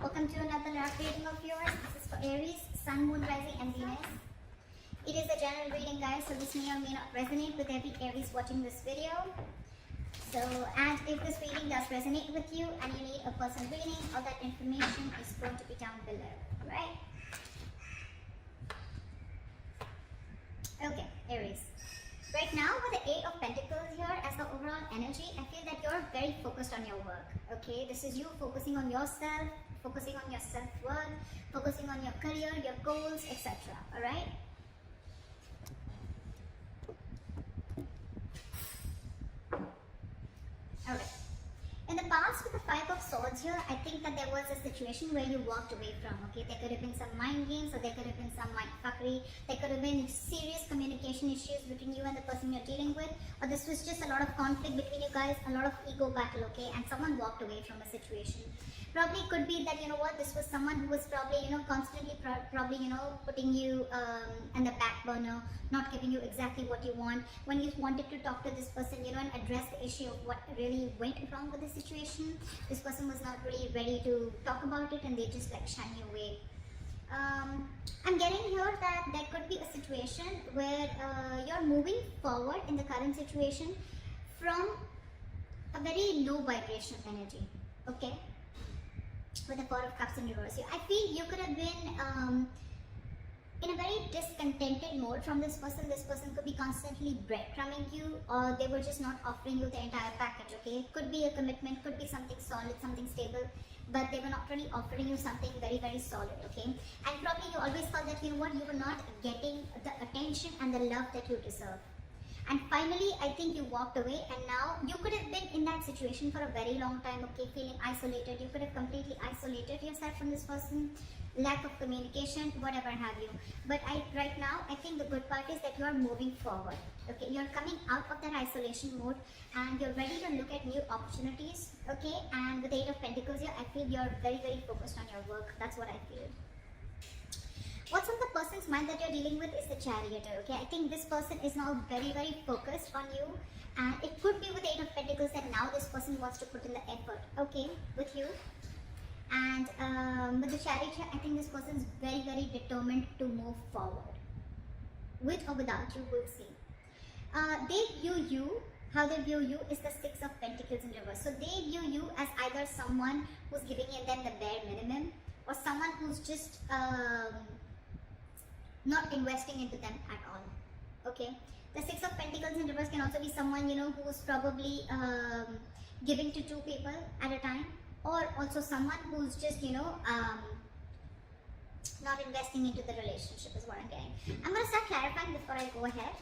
welcome to another love reading of yours. This is for Aries, Sun, Moon, Rising and Venus. It is a general reading, guys, so this may or may not resonate with every Aries watching this video. So, and if this reading does resonate with you and you need a personal reading, all that information is going to be down below, right? Okay, Aries. Right now, with the Eight of Pentacles here as the overall energy, I feel that you're very focused on your work, okay? This is you focusing on yourself, focusing on your self-worth, focusing on your career, your goals, etc. Alright? Alright. In the past, with the Five of Swords here, I think that there was a situation where you walked away from, okay? There could have been some mind games, or there could have been some mind fuckery. There could have been serious communication issues between you and the person you're dealing with, or this was just a lot of conflict between you guys, a lot of ego battle, okay? And someone walked away from a situation. Probably could be that, you know what, this was someone who was probably, you know, constantly probably, you know, putting you in the back burner, not giving you exactly what you want. When you wanted to talk to this person, you know, and address the issue of what really went wrong with the situation, this person was not really ready to talk about it and they just like shun you away. I'm getting here that there could be a situation where you're moving forward in the current situation from a very low vibrational energy, okay? With the Four of Cups in reverse here, I feel you could have been in a very discontented mode from this person. This person could be constantly breadcrumbing you, or they were just not offering you the entire package, okay? Could be a commitment, could be something solid, something stable, but they were not really offering you something very, very solid, okay? And probably you always felt that, you know what, you were not getting the attention and the love that you deserve. And finally, I think you walked away, and now you could have been in that situation for a very long time, okay, feeling isolated. You could have completely isolated yourself from this person, lack of communication, whatever have you. But right now, I think the good part is that you are moving forward, okay? You're coming out of that isolation mode and you're ready to look at new opportunities, okay? And with the Eight of Pentacles here, I feel you're very, very focused on your work. That's what I feel. What's on the person's mind that you're dealing with is the Chariot, okay? I think this person is now very, very focused on you, and it could be with the Eight of Pentacles that now this person wants to put in the effort, okay, with you. And with the Chariot here, I think this person is very, very determined to move forward. With or without you, we'll see. They view you, how they view you is the Six of Pentacles in reverse. So they view you as either someone who's giving them the bare minimum, or someone who's just not investing into them at all, okay? The Six of Pentacles in reverse can also be someone, you know, who's probably giving to two people at a time, or also someone who's just, you know, not investing into the relationship is what I'm getting. I'm going to start clarifying before I go ahead.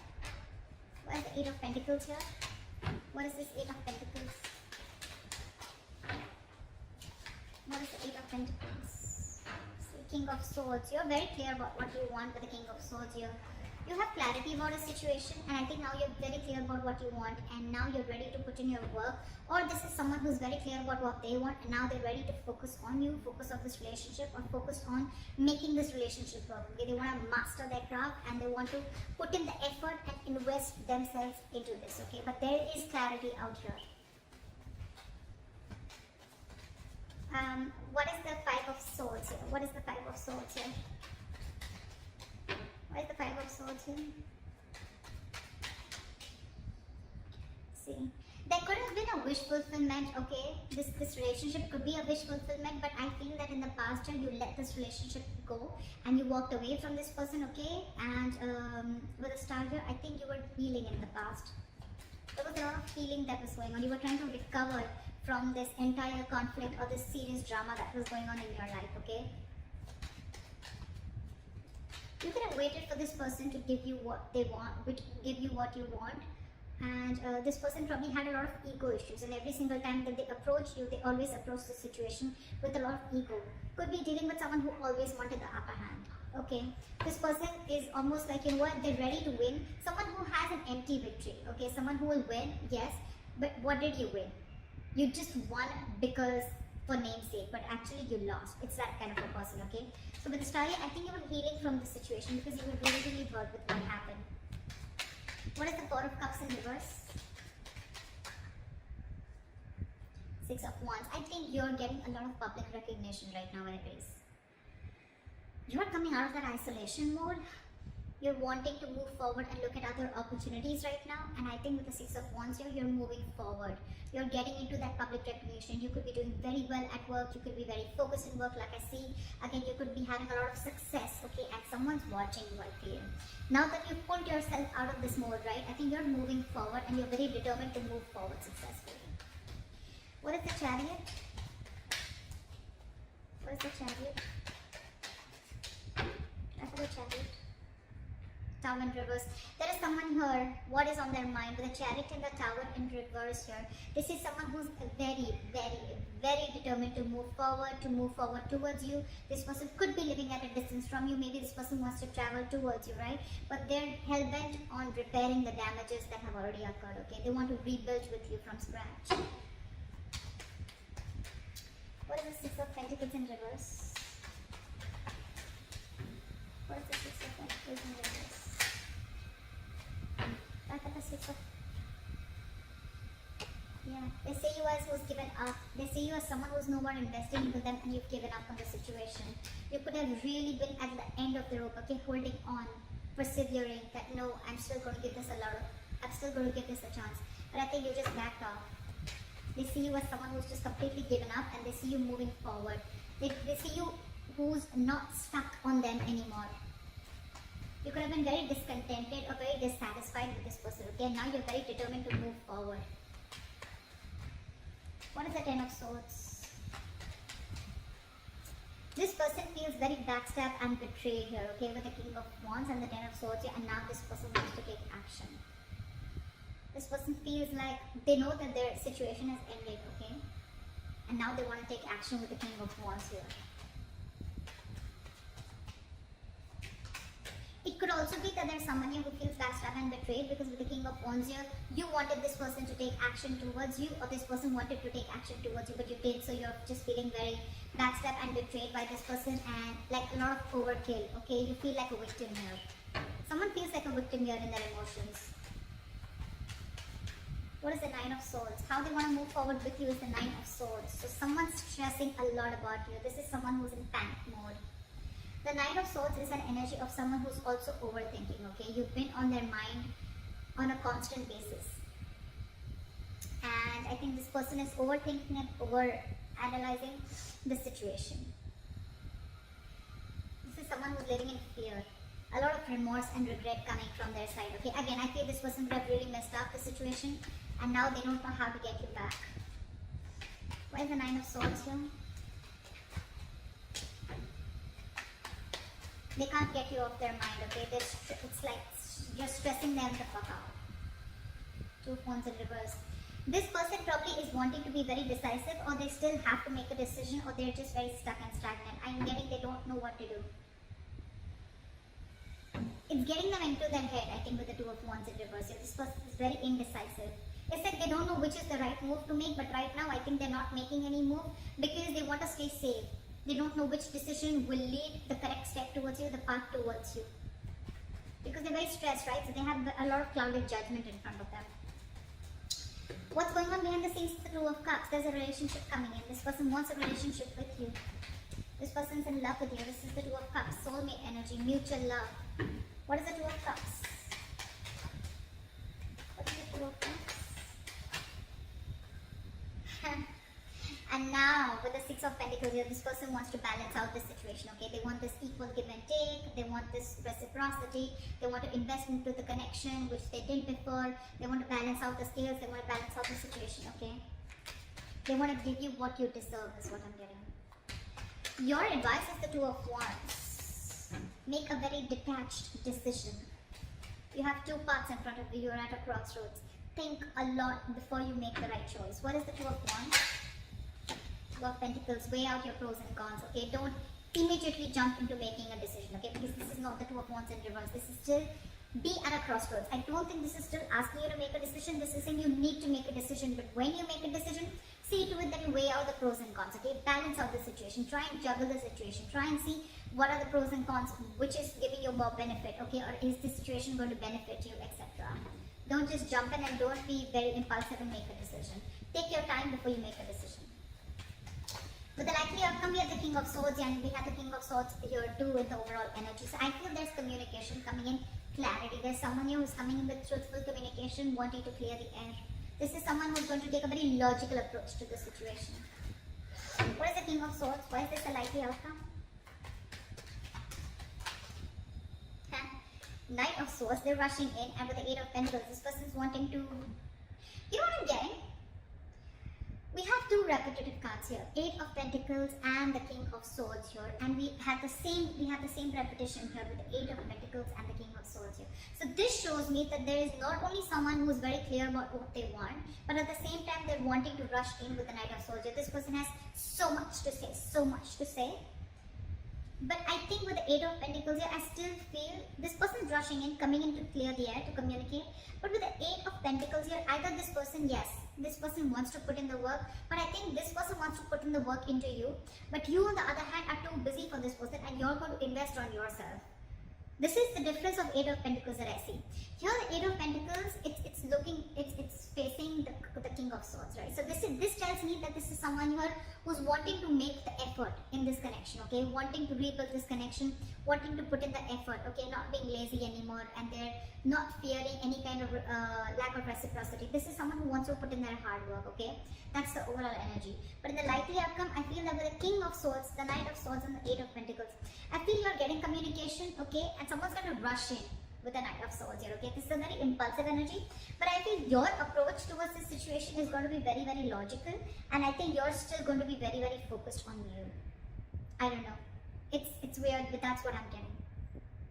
What is the Eight of Pentacles here? What is this Eight of Pentacles? What is the Eight of Pentacles? King of Swords. You're very clear about what you want with the King of Swords here. You have clarity about a situation, and I think now you're very clear about what you want, and now you're ready to put in your work. Or this is someone who's very clear about what they want, and now they're ready to focus on you, focus on this relationship, or focus on making this relationship work. Okay? They want to master their craft, and they want to put in the effort and invest themselves into this. Okay, but there is clarity out here. What is the Five of Swords here? What is the Five of Swords here? What is the Five of Swords here? See, there could have been a wish fulfillment, okay? This relationship could be a wish fulfillment, but I feel that in the past year you let this relationship go and you walked away from this person, okay? And with the Star here, I think you were healing in the past. There was a lot of healing that was going on. You were trying to recover from this entire conflict or this serious drama that was going on in your life, okay? You could have waited for this person to give you what they want, give you what you want, and this person probably had a lot of ego issues, and every single time that they approach you, they always approach the situation with a lot of ego. Could be dealing with someone who always wanted the upper hand, okay? This person is almost like, you know what, they're ready to win. Someone who has an empty victory, okay? Someone who will win, yes, but what did you win? You just won because for namesake, but actually you lost. It's that kind of a person, okay? So with the Star, I think you were healing from the situation because you were really, really hurt with what happened. What is the Four of Cups in reverse? Six of Wands. I think you're getting a lot of public recognition right now, Aries. You are coming out of that isolation mode. You're wanting to move forward and look at other opportunities right now. And I think with the Six of Wands here, you're moving forward. You're getting into that public recognition. You could be doing very well at work. You could be very focused in work, like I see. Again, you could be having a lot of success, okay? And someone's watching you, I feel. Now that you've pulled yourself out of this mode, right? I think you're moving forward and you're very determined to move forward successfully. What is the Chariot? What is the Chariot? I forgot Chariot. Tower in reverse. There is someone here. What is on their mind? With the Chariot and the Tower in reverse here. This is someone who's very, very, very determined to move forward towards you. This person could be living at a distance from you. Maybe this person wants to travel towards you, right? But they're hell-bent on repairing the damages that have already occurred, okay? They want to rebuild with you from scratch. What is the Six of Pentacles in reverse? What is the Six of Pentacles in reverse? Back at the Six of... Yeah, they say you as who's given up. They say you as someone who's no more investing into them and you've given up on the situation. You could have really been at the end of the rope, okay, holding on, persevering, that no, I'm still going to give this a chance. But I think you just backed off. They see you as someone who's just completely given up and they see you moving forward. They see you who's not stuck on them anymore. You could have been very discontented or very dissatisfied with this person, okay? Now you're very determined to move forward. What is the Ten of Swords? This person feels very backstabbed and betrayed here, okay? With the King of Wands and the Ten of Swords here, and now this person wants to take action. This person feels like they know that their situation has ended, okay? And now they want to take action with the King of Wands here. It could also be that there's someone here who feels backstabbed and betrayed, because with the King of Wands here, you wanted this person to take action towards you, or this person wanted to take action towards you, but you did, so you're just feeling very backstabbed and betrayed by this person, and like a lot of overkill, okay? You feel like a victim here. Someone feels like a victim here in their emotions. What is the Nine of Swords? How they want to move forward with you is the Nine of Swords. So someone's stressing a lot about you. This is someone who's in panic mode. The Nine of Swords is an energy of someone who's also overthinking, okay? You've been on their mind on a constant basis. And I think this person is overthinking and over-analyzing the situation. This is someone who's living in fear. A lot of remorse and regret coming from their side, okay? Again, I feel this person would have really messed up the situation, and now they don't know how to get you back. Why is the Nine of Swords here? They can't get you off their mind, okay? It's like you're stressing them the fuck out. Two of Wands in reverse. This person probably is wanting to be very decisive, or they still have to make a decision, or they're just very stuck and stagnant. I'm getting they don't know what to do. It's getting them into their head, I think, with the Two of Wands in reverse. This person is very indecisive. It's like they don't know which is the right move to make, but right now I think they're not making any move because they want to stay safe. They don't know which decision will lead the correct step towards you, the path towards you. Because they're very stressed, right? So they have a lot of clouded judgment in front of them. What's going on behind the scenes is the Two of Cups. There's a relationship coming in. This person wants a relationship with you. This person's in love with you. This is the Two of Cups. Soulmate energy, mutual love. What is the Two of Cups? What is the Two of Cups? And now, with the Six of Pentacles here, this person wants to balance out the situation, okay? They want this equal give and take. They want this reciprocity. They want to invest into the connection, which they did before. They want to balance out the scales. They want to balance out the situation, okay? They want to give you what you deserve, is what I'm getting. Your advice is the Two of Wands. Make a very detached decision. You have two paths in front of you. You're at a crossroads. Think a lot before you make the right choice. What is the Two of Wands? Two of Pentacles. Weigh out your pros and cons, okay? Don't immediately jump into making a decision, okay? Because this is not the Two of Wands in reverse. This is still be at a crossroads. I don't think this is still asking you to make a decision. This is saying you need to make a decision. But when you make a decision, see to it that you weigh out the pros and cons, okay? Balance out the situation. Try and juggle the situation. Try and see what are the pros and cons, which is giving you more benefit, okay? Or is this situation going to benefit you, etc. Don't just jump in and don't be very impulsive and make a decision. Take your time before you make a decision. With the likely outcome, we have the King of Swords, and we have the King of Swords here too in the overall energy. So I feel there's communication coming in, clarity. There's someone here who's coming in with truthful communication, wanting to clear the air. This is someone who's going to take a very logical approach to the situation. What is the King of Swords? Why is this a likely outcome? Knight of Swords, they're rushing in, and with the Eight of Pentacles, this person's wanting to, you know what I'm getting? We have two repetitive cards here, Eight of Pentacles and the King of Swords here, and we have the same repetition here with the Eight of Pentacles and the King of Swords here. So this shows me that there is not only someone who is very clear about what they want, but at the same time they're wanting to rush in with the Knight of Swords here. This person has so much to say, so much to say. But I think with the Eight of Pentacles here, I still feel this person is rushing in, coming in to clear the air, to communicate. But with the Eight of Pentacles here, either this person, yes, this person wants to put in the work, but I think this person wants to put in the work into you. But you, on the other hand, are too busy for this person, and you're going to invest on yourself. This is the difference of Eight of Pentacles that I see. Here, the Eight of Pentacles, it's facing the King of Swords, right? So this tells me that this is someone here who's wanting to make the effort in this connection, okay? Wanting to rebuild this connection, wanting to put in the effort, okay? Not being lazy anymore, and they're not fearing any kind of lack of reciprocity. This is someone who wants to put in their hard work, okay? That's the overall energy. But in the likely outcome, I feel that with the King of Swords, the Knight of Swords, and the Eight of Pentacles, I feel you're getting communication, okay? And someone's going to rush in with the Knight of Swords here, okay? This is a very impulsive energy, but I feel your approach towards this situation is going to be very, very logical, and I think you're still going to be very, very focused on you. I don't know. It's weird, but that's what I'm getting.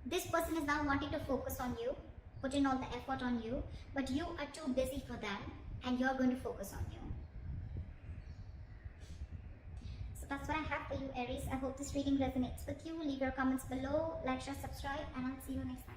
This person is now wanting to focus on you, put in all the effort on you, but you are too busy for them, and you're going to focus on you. So that's what I have for you, Aries. I hope this reading resonates with you. Leave your comments below, like, share, subscribe, and I'll see you next time.